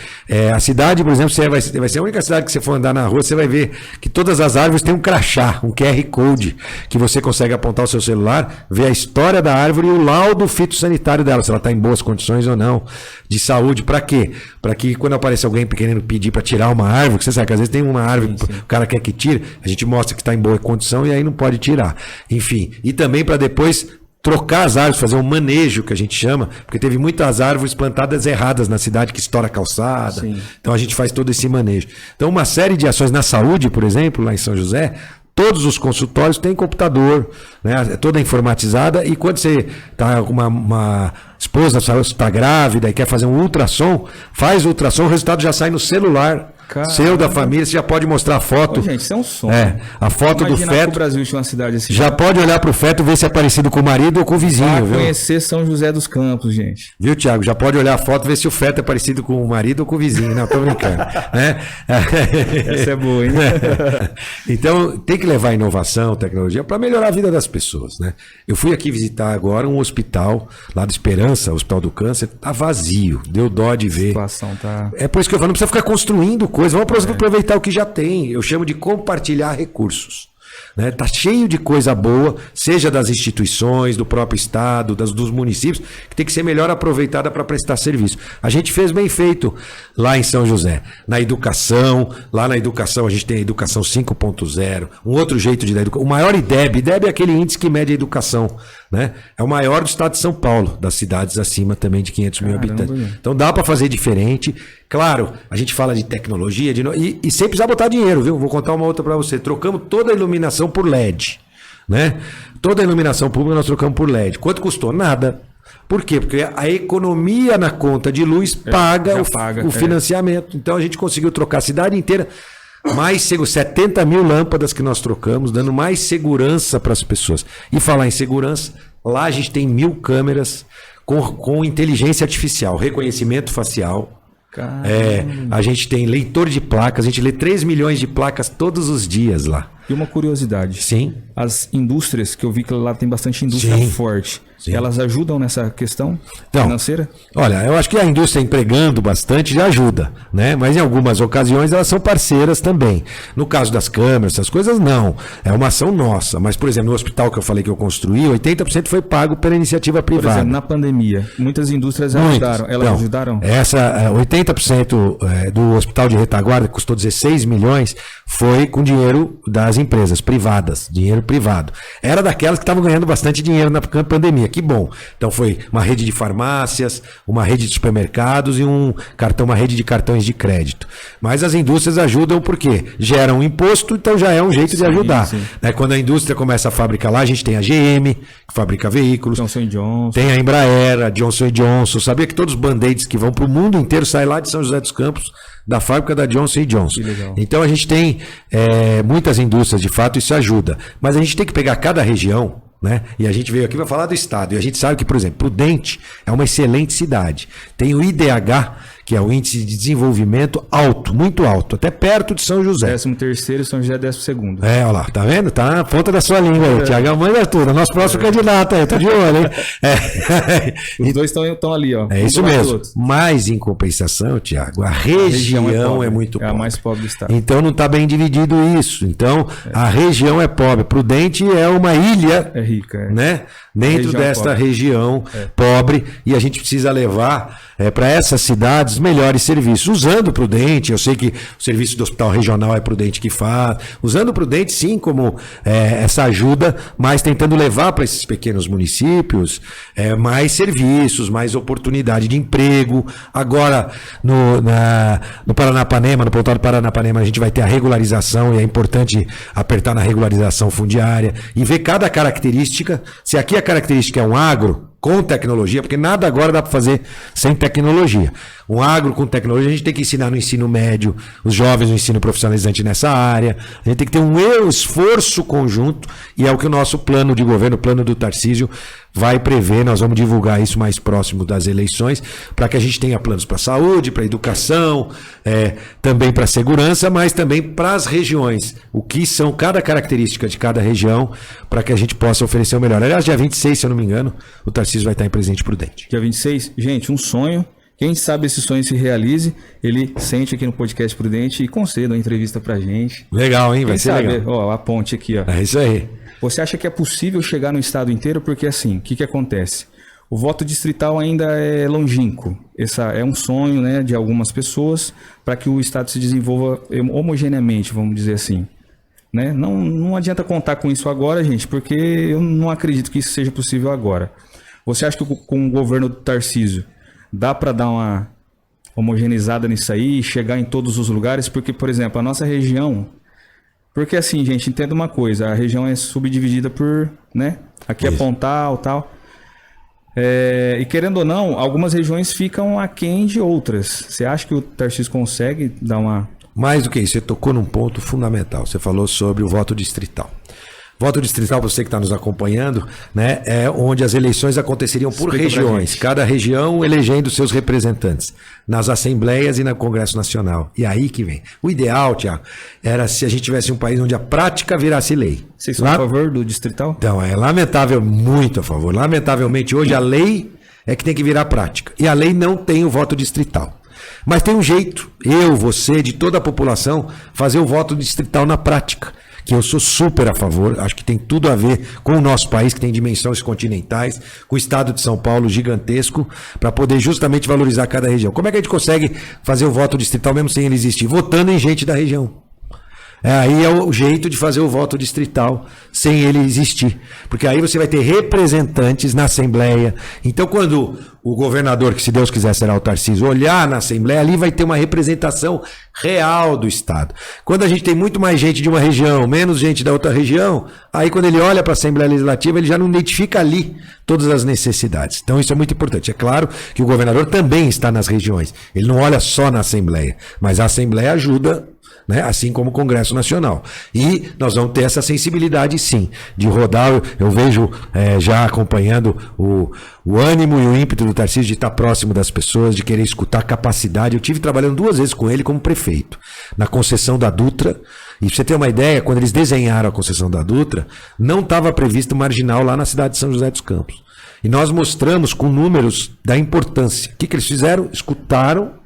S2: A cidade, por exemplo, você vai vai ser a única cidade que você for andar na rua, você vai ver que todas as árvores têm um crachá, um QR Code, que você consegue apontar o seu celular, ver a história da árvore e o laudo fitossanitário dela, se ela está em boas condições ou não, de saúde. Para quê? Para que quando aparece alguém querendo pedir para tirar uma árvore, que você sabe que às vezes tem uma árvore que o cara quer que tire, a gente mostra que está em boa condição e aí não pode tirar. Enfim, e também para depois trocar as árvores, fazer um manejo, que a gente chama, porque teve muitas árvores plantadas erradas na cidade, que estoura a calçada. Sim. Então a gente faz todo esse manejo. Então uma série de ações na saúde, por exemplo, lá em São José, todos os consultórios têm computador, né, toda informatizada, e quando você está com uma esposa está grávida e quer fazer um ultrassom, faz o ultrassom, o resultado já sai no celular. Caramba. Seu, da família, você já pode mostrar a foto.
S1: Ô, gente, isso é um sonho.
S2: A foto do feto.
S1: Que o Brasil tinha uma cidade assim.
S2: Já pode olhar pro feto e ver se é parecido com o marido ou com o vizinho.
S1: Vai conhecer São José dos Campos, gente.
S2: Viu, Thiago? Já pode olhar a foto e ver se o feto é parecido com o marido ou com o vizinho. Não, tô brincando. Né?
S1: Essa é boa, hein?
S2: Então, tem que levar inovação, tecnologia, para melhorar a vida das pessoas, né? Eu fui aqui visitar agora um hospital lá do Esperança, o Hospital do Câncer, tá vazio. Deu dó de ver. A
S1: situação tá...
S2: É por isso que eu falo, não precisa ficar construindo coisa. Vamos aproveitar o que já tem. Eu chamo de compartilhar recursos. Né? Tá cheio de coisa boa, seja das instituições, do próprio estado, dos municípios, que tem que ser melhor aproveitada para prestar serviço. A gente fez bem feito lá em São José. Na educação, lá na educação a gente tem a educação 5.0, um outro jeito de dar educação. O maior IDEB é aquele índice que mede a educação. Né? É o maior do estado de São Paulo, das cidades acima também de 500 mil habitantes. Então dá para fazer diferente. Claro, a gente fala de tecnologia e sem precisar botar dinheiro, viu? Vou contar uma outra para você. Trocamos toda a iluminação por LED. Né? Toda a iluminação pública nós trocamos por LED. Quanto custou? Nada. Por quê? Porque a economia na conta de luz paga o financiamento. Então a gente conseguiu trocar a cidade inteira. Mais 70 mil lâmpadas que nós trocamos, dando mais segurança para as pessoas. E falar em segurança, lá a gente tem 1000 câmeras com inteligência artificial, reconhecimento facial. A gente tem leitor de placas, a gente lê 3 milhões de placas todos os dias lá.
S1: E uma curiosidade.
S2: Sim.
S1: As indústrias, que eu vi que lá tem bastante indústria forte, elas ajudam nessa questão financeira?
S2: Olha, eu acho que a indústria empregando bastante já ajuda, né? Mas em algumas ocasiões elas são parceiras também. No caso das câmeras, essas coisas, não. É uma ação nossa. Mas, por exemplo, no hospital que eu falei que eu construí, 80% foi pago pela iniciativa privada. Por exemplo,
S1: na pandemia, muitas indústrias ajudaram. Elas ajudaram?
S2: 80% do hospital de retaguarda, que custou 16 milhões, foi com dinheiro das empresas privadas, dinheiro privado. Era daquelas que estavam ganhando bastante dinheiro na pandemia, que bom. Então foi uma rede de farmácias, uma rede de supermercados e uma rede de cartões de crédito. Mas as indústrias ajudam porque geram imposto, então já é um jeito de ajudar. Né? Quando a indústria começa a fabricar lá, a gente tem a GM, que fabrica veículos,
S1: Johnson & Johnson.
S2: Tem a Embraer, a Johnson & Johnson. Sabia que todos os band-aids que vão para o mundo inteiro saem lá de São José dos Campos, da fábrica da Johnson & Johnson. Então a gente tem muitas indústrias, de fato, isso ajuda. Mas a gente tem que pegar cada região, né? E a gente veio aqui para falar do estado. E a gente sabe que, por exemplo, Prudente é uma excelente cidade. Tem o IDH, que é o Índice de Desenvolvimento alto, muito alto, até perto de São José.
S1: 13º, São José 12º.
S2: Olha lá, tá vendo? Tá na ponta da sua língua aí. Tiago manda tudo. Nosso próximo candidato aí, tô de olho, hein?
S1: Os dois estão ali, ó.
S2: É isso mesmo. Mas, em compensação, Tiago, a região é muito pobre.
S1: É a mais pobre do estado.
S2: Então, não tá bem dividido isso. Então, a região é pobre. Prudente é uma ilha.
S1: É rica,
S2: né? Dentro desta região pobre. E a gente precisa levar para essas cidades melhores serviços. Usando o Prudente, eu sei que o serviço do Hospital Regional é Prudente que faz. Usando o Prudente, sim, como essa ajuda, mas tentando levar para esses pequenos municípios mais serviços, mais oportunidade de emprego. Agora, no Paranapanema, no Portal do Paranapanema, a gente vai ter a regularização e é importante apertar na regularização fundiária e ver cada característica. Se aqui a característica é um agro, com tecnologia, porque nada agora dá para fazer sem tecnologia. Um agro com tecnologia a gente tem que ensinar no ensino médio, os jovens no ensino profissionalizante nessa área. A gente tem que ter um esforço conjunto e é o que o nosso plano de governo, o plano do Tarcísio, vai prever. Nós vamos divulgar isso mais próximo das eleições para que a gente tenha planos para saúde, para educação, também para segurança, mas também para as regiões. O que são cada característica de cada região para que a gente possa oferecer o melhor. Aliás, dia 26, se eu não me engano, o Tarcísio vai estar em Presidente Prudente.
S1: Dia 26, gente, um sonho. Quem sabe esse sonho se realize, ele sente aqui no Podcast Prudente e conceda uma entrevista pra gente.
S2: Legal, hein? Vai
S1: Quem
S2: ser
S1: sabe,
S2: legal.
S1: ó, a ponte aqui, ó.
S2: É isso aí.
S1: Você acha que é possível chegar no estado inteiro? Porque assim, o que acontece? O voto distrital ainda é longínquo. Esse é um sonho, né, de algumas pessoas para que o estado se desenvolva homogeneamente, vamos dizer assim. Né? Não adianta contar com isso agora, gente, porque eu não acredito que isso seja possível agora. Você acha que com o governo do Tarcísio dá para dar uma homogeneizada nisso aí, chegar em todos os lugares? Porque, por exemplo, a nossa região... Porque assim, gente, entenda uma coisa, a região é subdividida por, né? Aqui é Pontal, tal. E querendo ou não, algumas regiões ficam aquém de outras. Você acha que o Tarcísio consegue dar uma...
S2: Mais do que isso, você tocou num ponto fundamental. Você falou sobre o voto distrital. Voto distrital, você que está nos acompanhando, né, é onde as eleições aconteceriam por regiões. Cada região elegendo seus representantes nas assembleias e no Congresso Nacional. E aí que vem. O ideal, Tiago, era se a gente tivesse um país onde a prática virasse lei.
S1: Vocês são a favor do distrital?
S2: Então, é lamentável, muito a favor. Lamentavelmente, hoje a lei é que tem que virar prática. E a lei não tem o voto distrital. Mas tem um jeito, eu, você, de toda a população, fazer o voto distrital na prática. Que eu sou super a favor, acho que tem tudo a ver com o nosso país, que tem dimensões continentais, com o estado de São Paulo gigantesco, para poder justamente valorizar cada região. Como é que a gente consegue fazer o voto distrital mesmo sem ele existir? Votando em gente da região. Aí é o jeito de fazer o voto distrital sem ele existir. Porque aí você vai ter representantes na Assembleia. Então, quando o governador, que se Deus quiser será o Tarcísio, olhar na Assembleia, ali vai ter uma representação real do Estado. Quando a gente tem muito mais gente de uma região, menos gente da outra região, aí quando ele olha para a Assembleia Legislativa, ele já não identifica ali todas as necessidades. Então isso é muito importante. É claro que o governador também está nas regiões. Ele não olha só na Assembleia, mas a Assembleia ajuda, né? Assim como o Congresso Nacional. E nós vamos ter essa sensibilidade, sim, de rodar. Eu vejo já acompanhando o ânimo e o ímpeto do Tarcísio de estar próximo das pessoas, de querer escutar a capacidade. Eu tive trabalhando 2 vezes com ele como prefeito, na concessão da Dutra. E pra você ter uma ideia, quando eles desenharam a concessão da Dutra, não estava previsto marginal lá na cidade de São José dos Campos. E nós mostramos com números da importância. O que eles fizeram? Escutaram,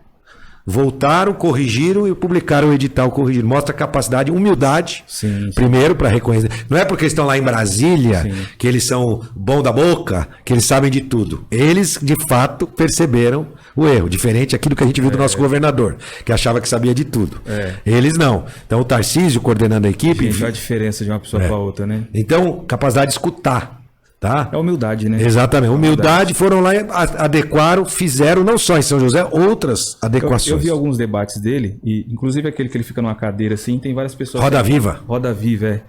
S2: voltaram, corrigiram e publicaram o edital corrigido. Mostra capacidade, humildade, sim. Primeiro para reconhecer. Não é porque eles estão lá em Brasília, sim, que eles são bom da boca, que eles sabem de tudo. Eles, de fato, perceberam o erro. Diferente daquilo que a gente viu do nosso governador, que achava que sabia de tudo. Eles não. Então o Tarcísio coordenando a equipe...
S1: Gente, a diferença de uma pessoa para outra, né?
S2: Então, capacidade de escutar. Tá?
S1: É humildade, né?
S2: Exatamente. Humildade, foram lá, adequaram, fizeram, não só em São José, outras adequações.
S1: Eu vi alguns debates dele, e inclusive aquele que ele fica numa cadeira assim, tem várias pessoas...
S2: Roda Viva.
S1: Roda Viva, é.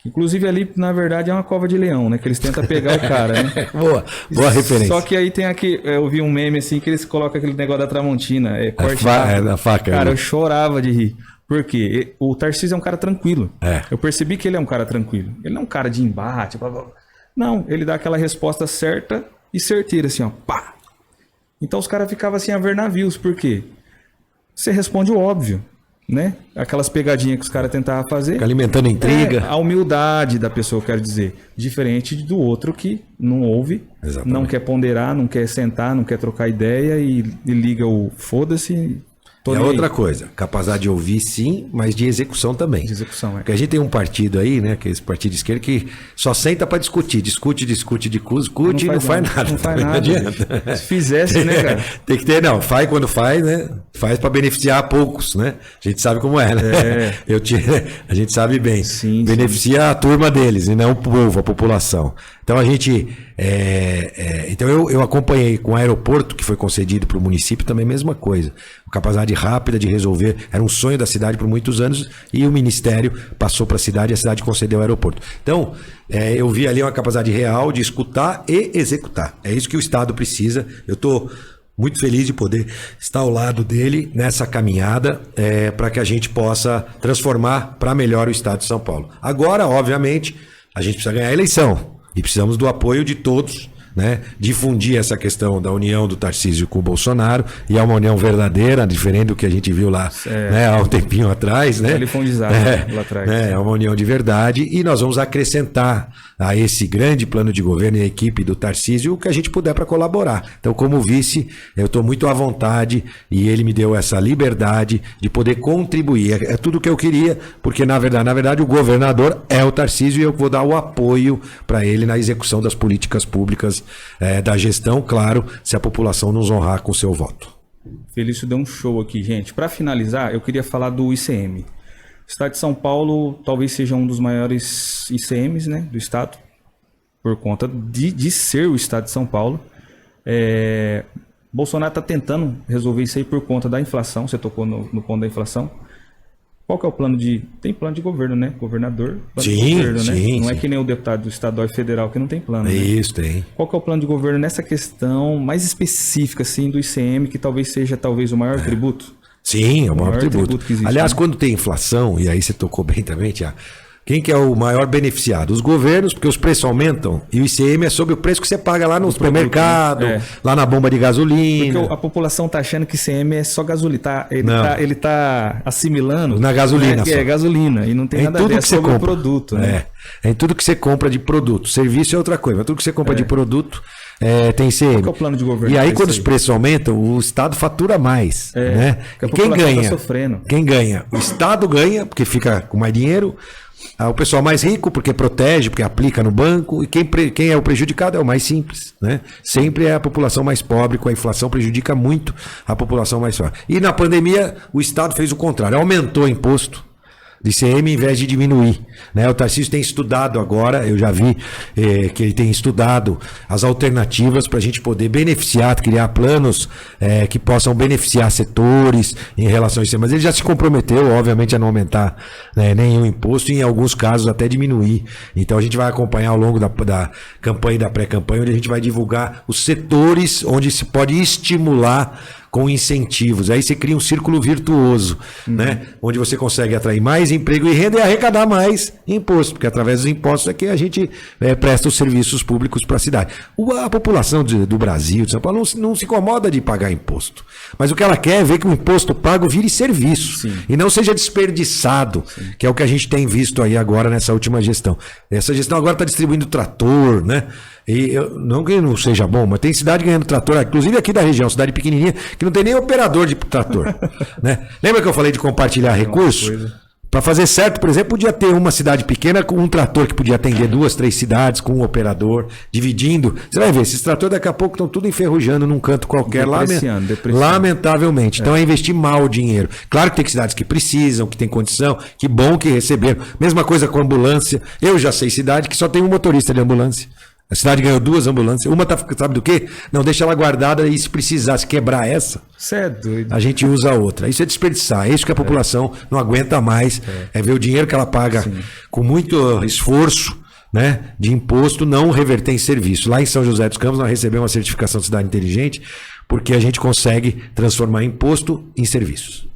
S1: Inclusive ali, na verdade, é uma cova de leão, né? Que eles tentam pegar o cara, né?
S2: Boa referência.
S1: Só que aí tem aqui, eu vi um meme assim, que eles colocam aquele negócio da Tramontina, corte
S2: da faca.
S1: Cara, eu chorava de rir. Por quê? O Tarcísio é um cara tranquilo.
S2: É.
S1: Eu percebi que ele é um cara tranquilo. Ele não é um cara de embate, blá, blá, blá. Não, ele dá aquela resposta certa e certeira, assim, ó, pá. Então os caras ficavam assim a ver navios, por quê? Você responde o óbvio, né? Aquelas pegadinhas que os caras tentavam fazer. Fica
S2: alimentando intriga.
S1: A humildade da pessoa, eu quero dizer. Diferente do outro que não ouve, exatamente, não quer ponderar, não quer sentar, não quer trocar ideia e liga o foda-se.
S2: É outra coisa, capacidade de ouvir sim, mas de execução também.
S1: De execução, é.
S2: Porque a gente tem um partido aí, né, que é esse partido de esquerda, que só senta para discutir e não faz nada.
S1: Não faz nada. Adianta. Se fizesse, né, cara?
S2: Tem que ter, não, faz quando faz, né? Faz para beneficiar a poucos, né? A gente sabe como é, né? A gente sabe bem.
S1: Sim,
S2: beneficia sim. A turma deles e não o povo, a população. Então a gente... Então eu acompanhei com o aeroporto que foi concedido para o município também a mesma coisa. Capacidade rápida de resolver. Era um sonho da cidade por muitos anos e o Ministério passou para a cidade e a cidade concedeu o aeroporto. Então, eu vi ali uma capacidade real de escutar e executar. É isso que o Estado precisa. Eu estou muito feliz de poder estar ao lado dele nessa caminhada para que a gente possa transformar para melhor o Estado de São Paulo. Agora, obviamente, a gente precisa ganhar a eleição e precisamos do apoio de todos né, difundir essa questão da união do Tarcísio com o Bolsonaro, e é uma união verdadeira, diferente do que a gente viu lá, né, há um tempinho atrás. Né?
S1: Ele foi um desastre lá atrás.
S2: É uma união de verdade, e nós vamos acrescentar a esse grande plano de governo e a equipe do Tarcísio o que a gente puder para colaborar. Então, como vice, eu estou muito à vontade, e ele me deu essa liberdade de poder contribuir. É tudo o que eu queria, porque na verdade o governador é o Tarcísio, e eu vou dar o apoio para ele na execução das políticas públicas da gestão, claro, se a população nos honrar com seu voto.
S1: Felício deu um show aqui, gente. Para finalizar, eu queria falar do ICM. O estado de São Paulo talvez seja um dos maiores ICMs, né, do estado, por conta de ser o estado de São Paulo. Bolsonaro está tentando resolver isso aí por conta da inflação. Você tocou no ponto da inflação. Qual que é o plano tem plano de governo, né? Governador, plano de governo, né? Não é que nem o deputado estadual e federal que não tem plano. Né?
S2: Isso, tem.
S1: Qual que é o plano de governo nessa questão mais específica, assim, do ICM, que talvez seja o maior tributo?
S2: Sim, é o maior tributo que existe. Aliás,
S1: né?
S2: quando tem inflação, e aí você tocou bem também, Tiago, quem que é o maior beneficiado? Os governos, porque os preços aumentam, e o ICM é sobre o preço que você paga lá no supermercado, né? Lá na bomba de gasolina. Porque
S1: a população tá achando que ICM é só gasolina. Ele tá assimilando...
S2: Na gasolina,
S1: né? É gasolina, e não tem nada a ver, sobre o produto. Né?
S2: É em tudo que você compra de produto. Serviço é outra coisa, mas tudo que você compra de produto... tem ICM.
S1: Qual que é o plano de governo?
S2: E aí, quando os preços aumentam, o Estado fatura mais. Né?
S1: E quem ganha? Tá sofrendo.
S2: Quem ganha? O Estado ganha, porque fica com mais dinheiro. O pessoal mais rico, porque protege, porque aplica no banco. E quem é o prejudicado é o mais simples. Né? Sempre é a população mais pobre, com a inflação prejudica muito a população mais pobre. E na pandemia, o Estado fez o contrário, aumentou o imposto de ICM em vez de diminuir. Né? O Tarcísio tem estudado agora, eu já vi que ele tem estudado as alternativas para a gente poder beneficiar, criar planos que possam beneficiar setores em relação a isso. Mas ele já se comprometeu, obviamente, a não aumentar nenhum imposto e, em alguns casos, até diminuir. Então, a gente vai acompanhar ao longo da campanha e da pré-campanha, onde a gente vai divulgar os setores onde se pode estimular com incentivos. Aí você cria um círculo virtuoso, né? Onde você consegue atrair mais emprego e renda e arrecadar mais imposto, porque através dos impostos é que a gente presta os serviços públicos para a cidade. A população do Brasil, de São Paulo, não se incomoda de pagar imposto. Mas o que ela quer é ver que o imposto pago vire serviço. Sim. E não seja desperdiçado, que é o que a gente tem visto aí agora nessa última gestão. Essa gestão agora está distribuindo trator, né? E não que não seja bom, mas tem cidade ganhando trator, inclusive aqui da região, cidade pequenininha, que não tem nem operador de trator. Né? Lembra que eu falei de compartilhar recursos? Para fazer certo, por exemplo, podia ter uma cidade pequena com um trator que podia atender 2, 3 cidades, com um operador, dividindo. Você vai ver, esses tratores daqui a pouco estão tudo enferrujando num canto qualquer, lamentavelmente. Então é investir mal o dinheiro. Claro que tem cidades que precisam, que tem condição, que bom que receberam. Mesma coisa com ambulância. Eu já sei cidade que só tem um motorista de ambulância. A cidade ganhou 2 ambulâncias. Uma tá, sabe do quê? Não, deixa ela guardada e se precisar, se quebrar essa,
S1: você é doido.
S2: A gente usa a outra. Isso é desperdiçar. É isso que a população não aguenta mais. É ver o dinheiro que ela paga com muito esforço, né, de imposto não reverter em serviço. Lá em São José dos Campos nós recebemos uma certificação de cidade inteligente porque a gente consegue transformar imposto em serviços.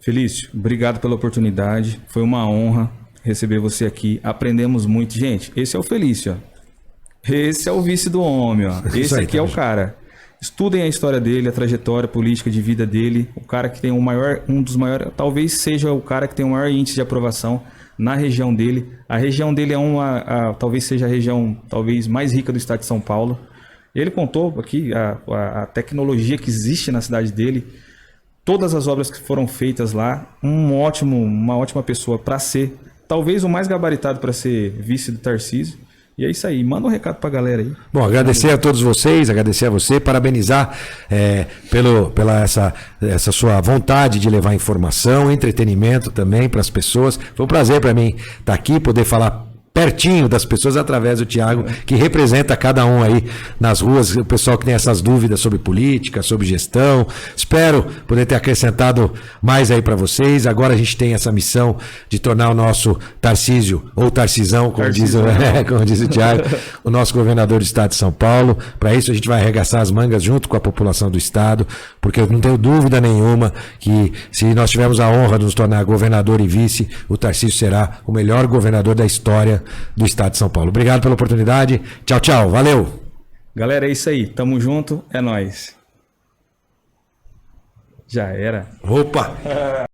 S1: Felício, obrigado pela oportunidade. Foi uma honra receber você aqui. Aprendemos muito. Gente, esse é o Felício, ó. Esse é o vice do homem, ó. Esse aqui é o cara. Estudem a história dele, a trajetória política de vida dele. O cara que tem um dos maiores, talvez seja o cara que tem o maior índice de aprovação na região dele. A região dele é talvez seja a região mais rica do estado de São Paulo. Ele contou aqui a tecnologia que existe na cidade dele, todas as obras que foram feitas lá. Uma ótima pessoa para ser, talvez o mais gabaritado para ser vice do Tarcísio. E é isso aí, manda um recado pra galera aí.
S2: Bom, agradecer a todos vocês, agradecer a você, parabenizar pela essa sua vontade de levar informação, entretenimento também para as pessoas. Foi um prazer para mim estar aqui, poder falar pertinho das pessoas através do Tiago, que representa cada um aí nas ruas, o pessoal que tem essas dúvidas sobre política, sobre gestão. Espero poder ter acrescentado mais aí para vocês. Agora a gente tem essa missão de tornar o nosso Tarcísio, ou Tarcisão, como diz o Tiago, o nosso governador do estado de São Paulo. Para isso a gente vai arregaçar as mangas junto com a população do estado, porque eu não tenho dúvida nenhuma que se nós tivermos a honra de nos tornar governador e vice, o Tarcísio será o melhor governador da história do Estado de São Paulo. Obrigado pela oportunidade. Tchau, tchau. Valeu.
S1: Galera, é isso aí. Tamo junto. É nóis. Já era.
S2: Opa!